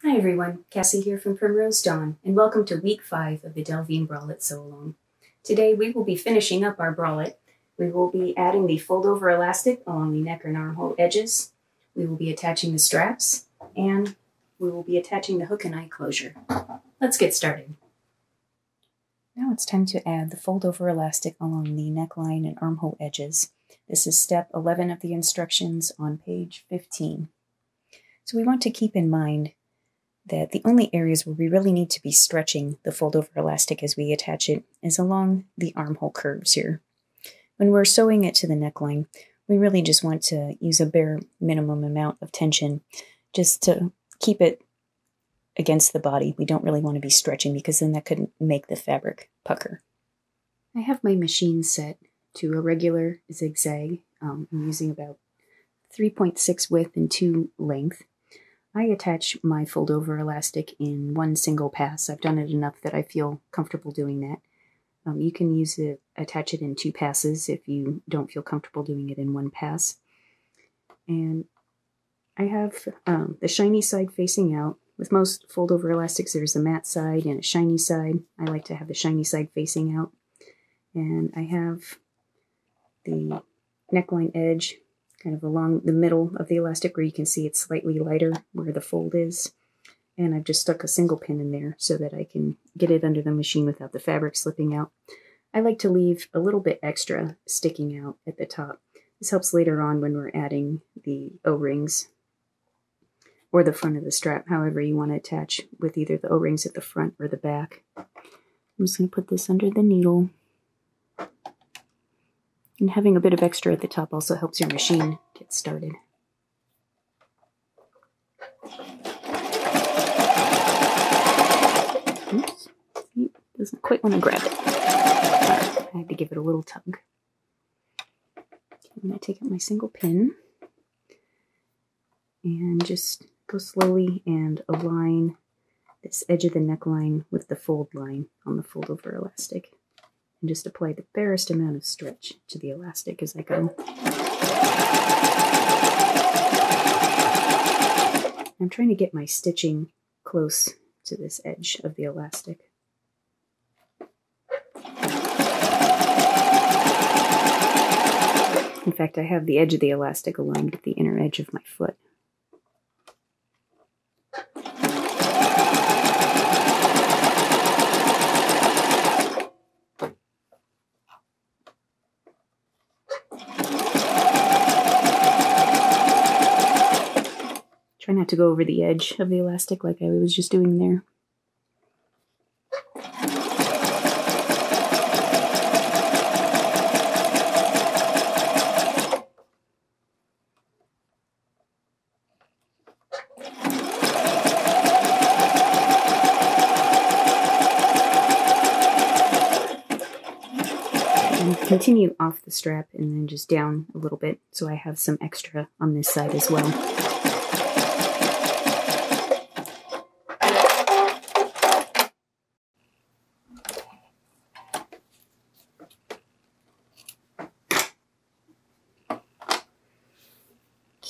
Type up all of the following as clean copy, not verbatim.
Hi everyone, Cassie here from Primrose Dawn, and welcome to week 5 of the Delvine Bralette sew-along. Today we will be finishing up our bralette. We will be adding the fold-over elastic along the neck and armhole edges. We will be attaching the straps, and we will be attaching the hook and eye closure. Let's get started. Now it's time to add the fold-over elastic along the neckline and armhole edges. This is step 11 of the instructions on page 15. So we want to keep in mind that the only areas where we really need to be stretching the fold-over elastic as we attach it is along the armhole curves here. When we're sewing it to the neckline, we really just want to use a bare minimum amount of tension just to keep it against the body. We don't really want to be stretching because then that could make the fabric pucker. I have my machine set to a regular zigzag. I'm using about 3.6 width and 2 length. I attach my fold-over elastic in one single pass. I've done it enough that I feel comfortable doing that. You can attach it in 2 passes if you don't feel comfortable doing it in one pass. And I have the shiny side facing out. With most fold-over elastics, there's a matte side and a shiny side. I like to have the shiny side facing out. And I have the neckline edge kind of along the middle of the elastic where you can see it's slightly lighter where the fold is. And I've just stuck a single pin in there so that I can get it under the machine without the fabric slipping out. I like to leave a little bit extra sticking out at the top. This helps later on when we're adding the O-rings or the front of the strap, however you want to attach with either the O-rings at the front or the back. I'm just going to put this under the needle. And having a bit of extra at the top also helps your machine get started. Oops, it doesn't quite want to grab it. I had to give it a little tug. I'm going to take out my single pin and just go slowly and align this edge of the neckline with the fold line on the fold-over elastic. And just apply the barest amount of stretch to the elastic as I go. I'm trying to get my stitching close to this edge of the elastic. In fact, I have the edge of the elastic aligned with the inner edge of my foot. Try not to go over the edge of the elastic like I was just doing there. And continue off the strap and then just down a little bit so I have some extra on this side as well.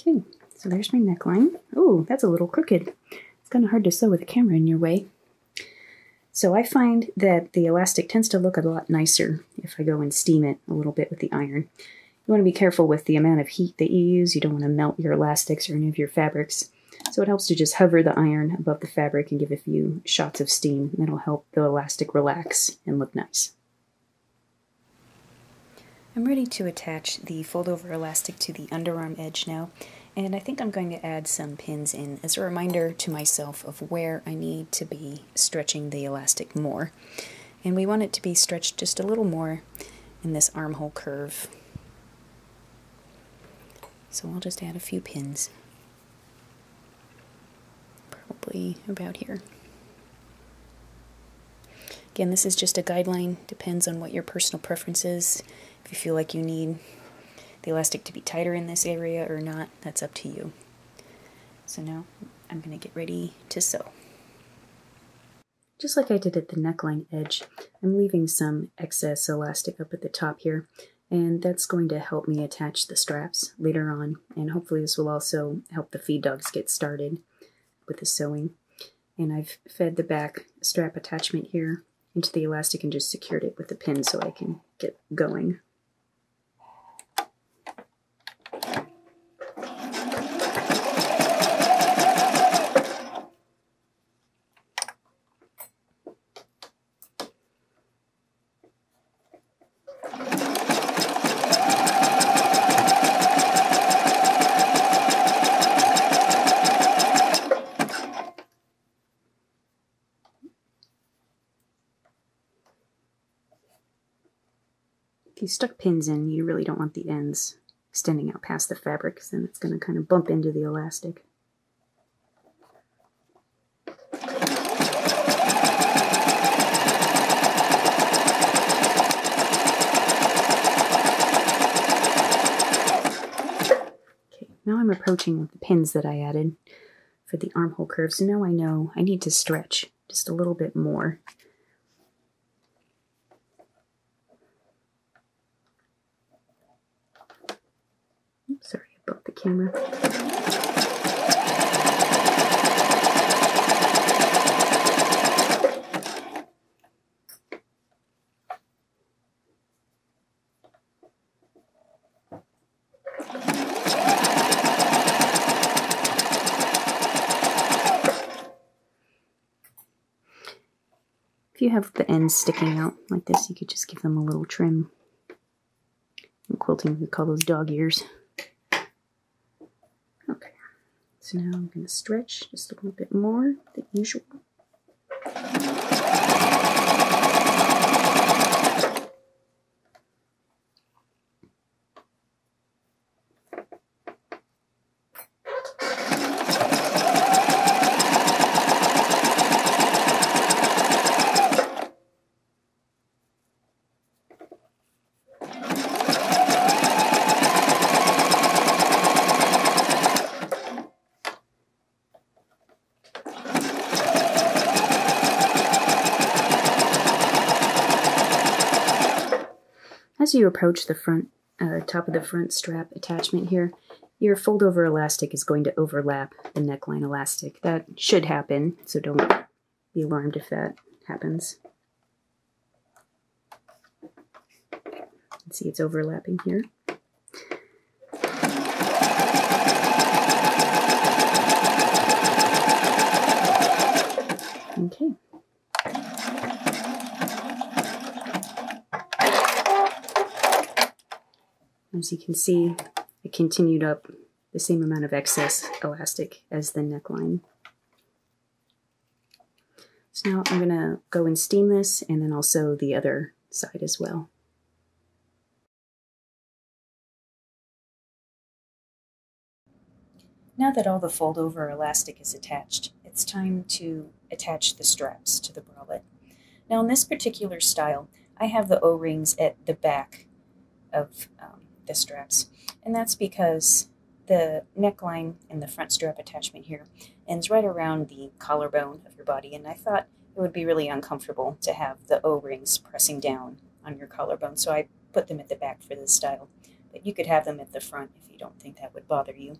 Okay, so there's my neckline. Oh, that's a little crooked. It's kind of hard to sew with a camera in your way. So I find that the elastic tends to look a lot nicer if I go and steam it a little bit with the iron. You want to be careful with the amount of heat that you use. You don't want to melt your elastics or any of your fabrics. So it helps to just hover the iron above the fabric and give a few shots of steam. That'll help the elastic relax and look nice. I'm ready to attach the fold-over elastic to the underarm edge now, and I think I'm going to add some pins in as a reminder to myself of where I need to be stretching the elastic more. And we want it to be stretched just a little more in this armhole curve. So I'll just add a few pins, probably about here. Again, this is just a guideline, depends on what your personal preference is. If you feel like you need the elastic to be tighter in this area or not, that's up to you. So now I'm going to get ready to sew. Just like I did at the neckline edge, I'm leaving some excess elastic up at the top here, and that's going to help me attach the straps later on, and hopefully this will also help the feed dogs get started with the sewing. And I've fed the back strap attachment here into the elastic and just secured it with the pin so I can get going. If you stuck pins in, you really don't want the ends extending out past the fabric, because then it's going to kind of bump into the elastic. Okay, now I'm approaching with the pins that I added for the armhole curve, so now I know I need to stretch just a little bit more. Sorry about the camera. If you have the ends sticking out like this, you could just give them a little trim. In quilting, we call those dog ears. Okay, so now I'm going to stretch just a little bit more than usual. As you approach the front, top of the front strap attachment here, your fold-over elastic is going to overlap the neckline elastic. That should happen, so don't be alarmed if that happens. See, it's overlapping here. Okay. As you can see, it continued up the same amount of excess elastic as the neckline. So now I'm going to go and steam this, and then also the other side as well. Now that all the fold-over elastic is attached, it's time to attach the straps to the bralette. Now in this particular style, I have the O-rings at the back of the straps, and that's because the neckline and the front strap attachment here ends right around the collarbone of your body, and I thought it would be really uncomfortable to have the O-rings pressing down on your collarbone, so I put them at the back for this style. But you could have them at the front if you don't think that would bother you.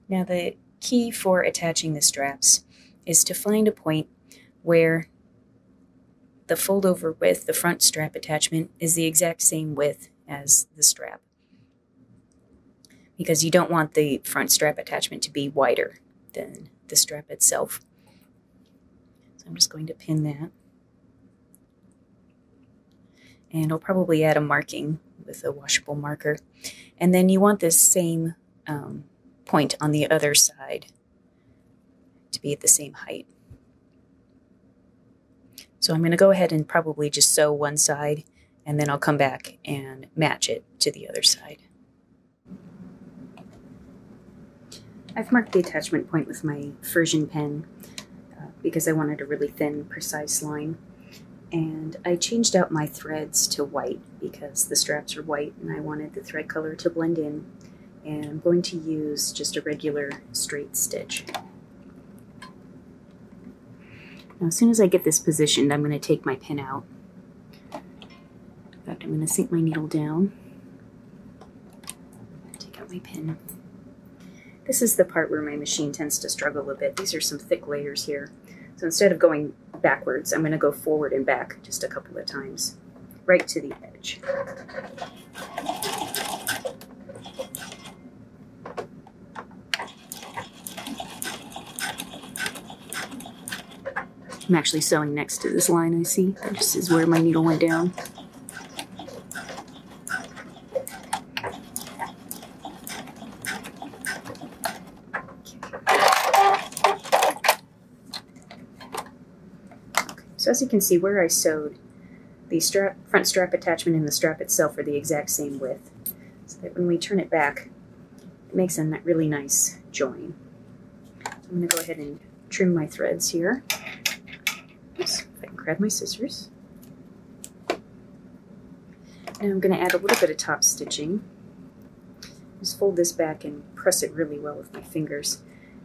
Now the key for attaching the straps is to find a point where the fold-over width, the front strap attachment, is the exact same width as the strap, because you don't want the front strap attachment to be wider than the strap itself. So I'm just going to pin that, and I'll probably add a marking with a washable marker, and then you want this same point on the other side to be at the same height. So I'm going to go ahead and probably just sew one side, and then I'll come back and match it to the other side. I've marked the attachment point with my Frisian pen because I wanted a really thin, precise line. And I changed out my threads to white because the straps are white and I wanted the thread color to blend in. And I'm going to use just a regular straight stitch. Now as soon as I get this positioned, I'm going to take my pin out. In fact, I'm going to sink my needle down, take out my pin. This is the part where my machine tends to struggle a bit. These are some thick layers here. So instead of going backwards, I'm going to go forward and back just a couple of times, right to the edge. I'm actually sewing next to this line I see. That just is where my needle went down. So as you can see, where I sewed, the front strap attachment and the strap itself are the exact same width. So that when we turn it back, it makes a really nice join. So I'm going to go ahead and trim my threads here. Oops, if I can grab my scissors. And I'm going to add a little bit of top stitching. Just fold this back and press it really well with my fingers.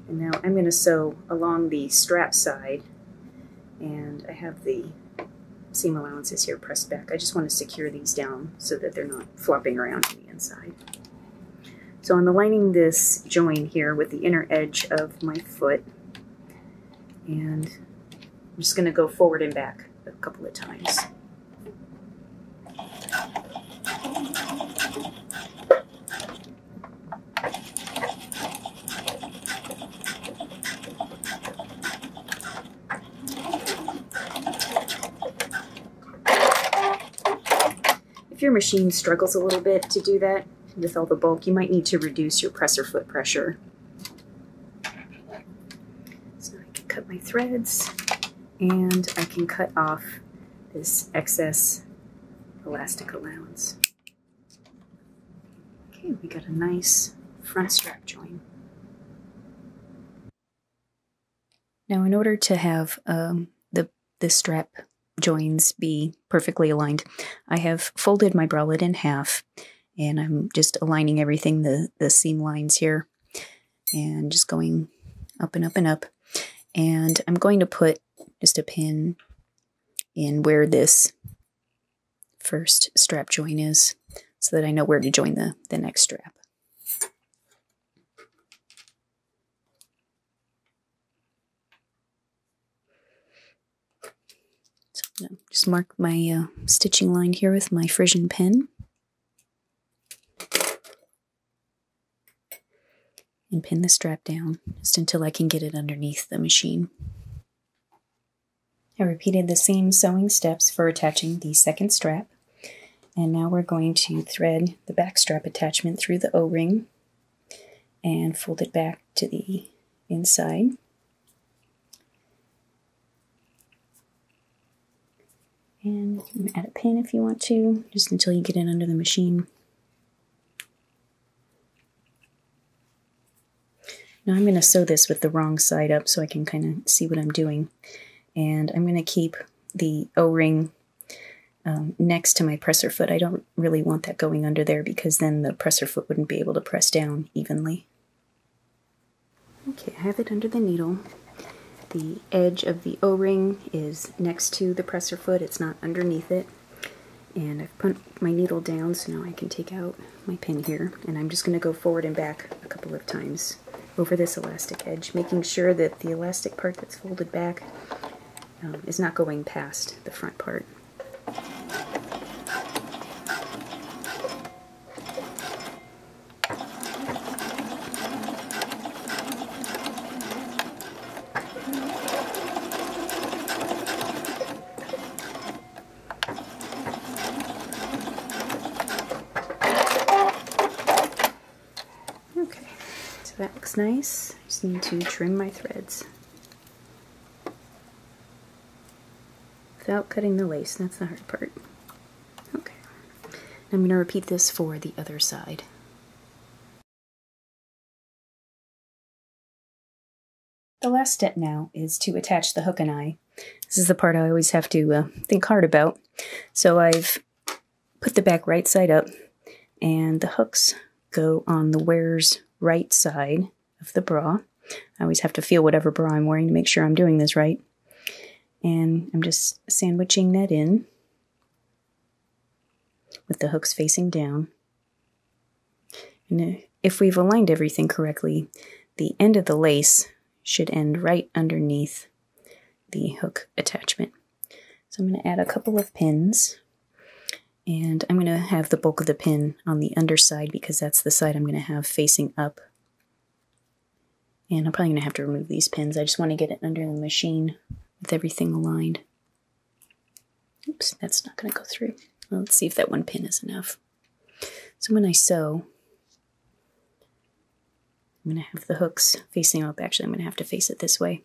And now I'm going to sew along the strap side. And I have the seam allowances here pressed back. I just want to secure these down so that they're not flopping around on the inside. So I'm aligning this join here with the inner edge of my foot, and I'm just going to go forward and back a couple of times. If your machine struggles a little bit to do that with all the bulk, you might need to reduce your presser foot pressure. So I can cut my threads, and I can cut off this excess elastic allowance. Okay, we got a nice front strap join. Now in order to have the strap joins be perfectly aligned, I have folded my bralette in half, and I'm just aligning everything, the seam lines here, and just going up and up and up. And I'm going to put just a pin in where this first strap join is, so that I know where to join the next strap. So just mark my stitching line here with my Frisian pen. And pin the strap down just until I can get it underneath the machine. I repeated the same sewing steps for attaching the second strap, and now we're going to thread the back strap attachment through the O-ring and fold it back to the inside. And you can add a pin if you want to, just until you get it under the machine. Now I'm going to sew this with the wrong side up so I can kind of see what I'm doing. And I'm going to keep the O-ring next to my presser foot. I don't really want that going under there because then the presser foot wouldn't be able to press down evenly. Okay, I have it under the needle. The edge of the O-ring is next to the presser foot. It's not underneath it. And I've put my needle down, so now I can take out my pin here. And I'm just going to go forward and back a couple of times over this elastic edge, making sure that the elastic part that's folded back is not going past the front part. That looks nice. I just need to trim my threads without cutting the lace. That's the hard part. Okay. I'm going to repeat this for the other side. The last step now is to attach the hook and eye. This is the part I always have to think hard about. So I've put the back right side up, and the hooks go on the wearer's right side of the bra. I always have to feel whatever bra I'm wearing to make sure I'm doing this right. And I'm just sandwiching that in with the hooks facing down. And if we've aligned everything correctly, the end of the lace should end right underneath the hook attachment. So I'm going to add a couple of pins, and I'm going to have the bulk of the pin on the underside because that's the side I'm going to have facing up. And I'm probably going to have to remove these pins. I just want to get it under the machine with everything aligned. Oops, that's not going to go through. Well, let's see if that one pin is enough. So when I sew, I'm going to have the hooks facing up. Actually, I'm going to have to face it this way.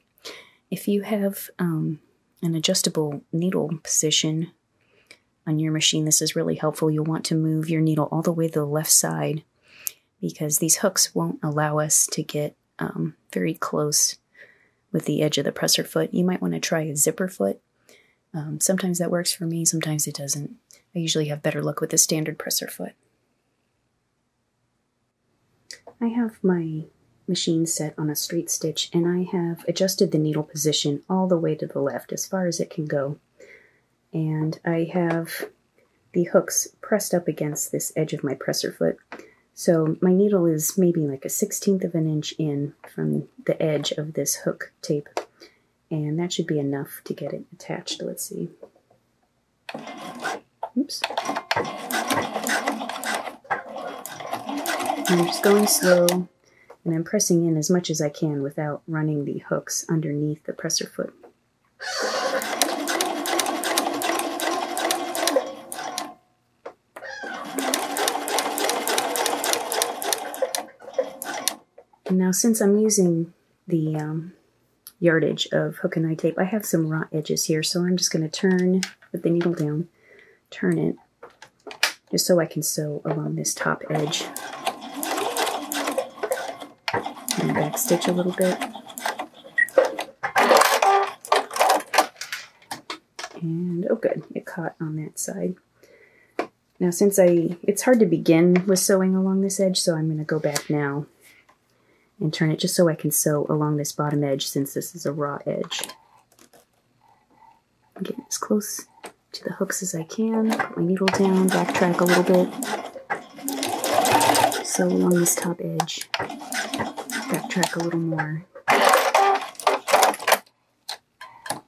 If you have an adjustable needle position on your machine, this is really helpful. You'll want to move your needle all the way to the left side because these hooks won't allow us to get very close with the edge of the presser foot. You might want to try a zipper foot. Sometimes that works for me, sometimes it doesn't. I usually have better luck with a standard presser foot. I have my machine set on a straight stitch, and I have adjusted the needle position all the way to the left as far as it can go. And I have the hooks pressed up against this edge of my presser foot. So my needle is maybe like a 1/16 of an inch in from the edge of this hook tape. And that should be enough to get it attached. Let's see. Oops. I'm just going slow, and I'm pressing in as much as I can without running the hooks underneath the presser foot. And now, since I'm using the yardage of hook and eye tape, I have some raw edges here, so I'm just going to turn, put the needle down, turn it, just so I can sew along this top edge. And back stitch a little bit. And, oh good, it caught on that side. Now since it's hard to begin with sewing along this edge, so I'm going to go back now and turn it just so I can sew along this bottom edge since this is a raw edge. I'm getting as close to the hooks as I can, put my needle down, backtrack a little bit, sew along this top edge. Backtrack a little more.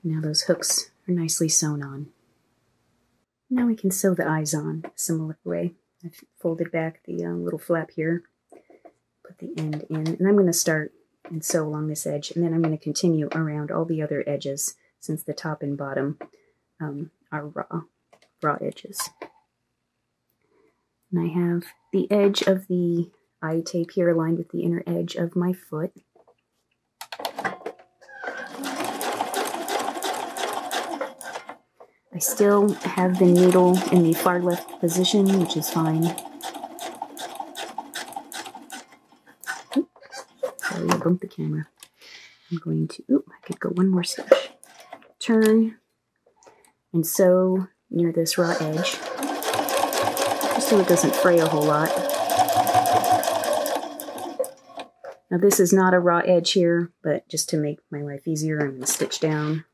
Now those hooks are nicely sewn on. Now we can sew the eyes on a similar way. I've folded back the little flap here, put the end in, and I'm going to start and sew along this edge, and then I'm going to continue around all the other edges since the top and bottom are raw edges. And I have the edge of the eye tape here aligned with the inner edge of my foot. I still have the needle in the far left position, which is fine. Oops, sorry, I bumped the camera. I'm going to, I could go one more step. Turn and sew near this raw edge, just so it doesn't fray a whole lot. Now this is not a raw edge here, but just to make my life easier, I'm going to stitch down.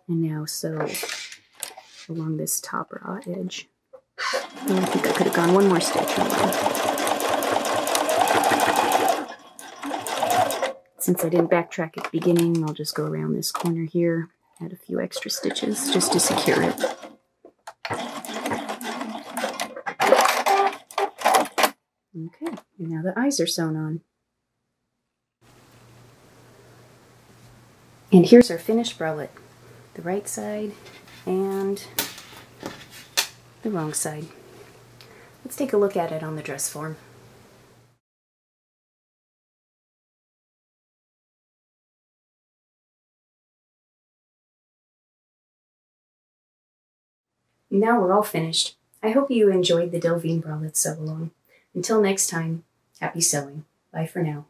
And now sew along this top raw edge. Oh, I think I could have gone one more stitch. Since I didn't backtrack at the beginning, I'll just go around this corner here, add a few extra stitches just to secure it. Okay, and now the eyes are sewn on. And here's our finished bralette. The right side and the wrong side. Let's take a look at it on the dress form. Now we're all finished. I hope you enjoyed the Delvine Bralette sew along. Until next time, happy sewing. Bye for now.